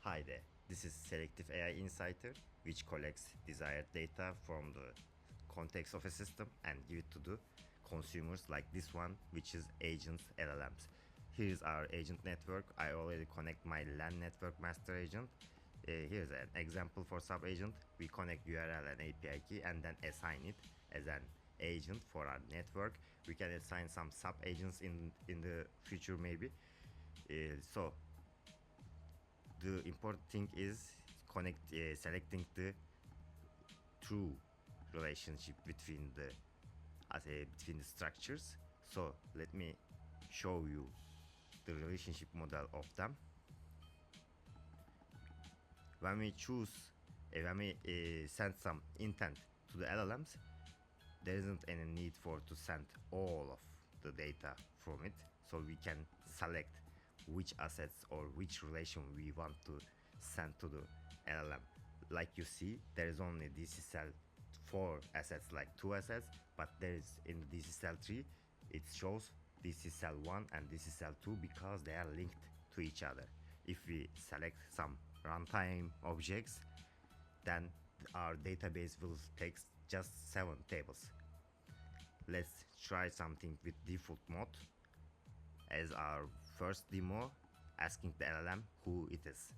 Hi there, this is Selective AI Insighter, which collects desired data from the context of a system and give it to the consumers like this one, which is agents LLMs. Here's our agent network. I already connect my LAN network master agent. Here's an example for sub agent. We connect URL and API key and then assign it as an agent for our network. We can assign some sub agents in the future maybe. So the important thing is selecting the true relationship between the structures. So let me show you the relationship model of them. When we send some intent to the LLMs, there isn't any need to send all of the data from it, so we can select which assets or which relation we want to send to the LLM. Like you see, there is only DC cell 4 assets, like 2 assets, but there is in the DC cell 3 it shows DC cell 1 and DC cell 2 because they are linked to each other. If we select some runtime objects, then our database will take just 7 tables. Let's try something with default mode as our first demo, asking the LLM who it is.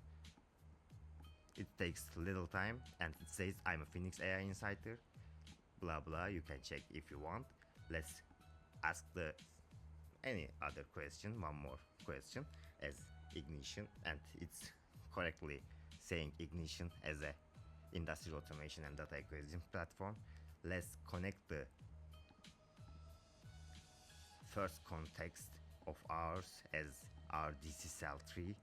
It takes little time and it says I'm a Phoenix AI Insider, blah blah. You can check if you want. Let's ask any other question, one more question as Ignition, and it's correctly saying Ignition as a industrial automation and data acquisition platform. Let's connect the first context of ours as our DC cell 3,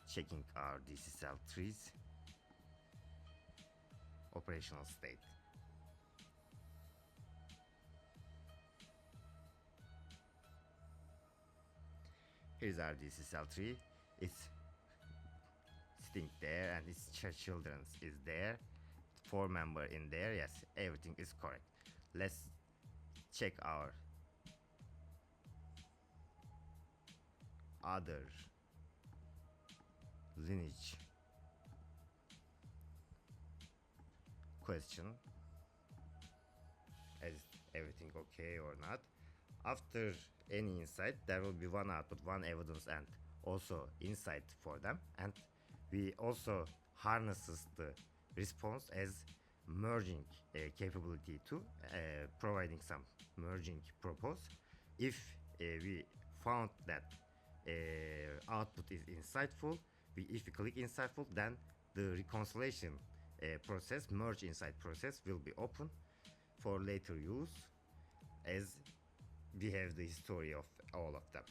checking our DC cell 3's operational state. Here's our DC cell 3. It's sitting there and its children is there, 4 member in there. Yes, everything is correct. Let's check our other lineage question, is everything okay or not. After any insight, there will be one output, one evidence, and also insight for them. And we also harnesses the response as merging capability to providing some merging propose. If we found that output is insightful, if we click insightful, then the reconciliation process, merge insight process, will be open for later use, as we have the history of all of them.